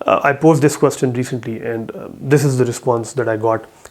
I posed this question recently and this is the response that I got.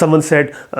Someone said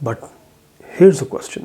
But here's the question.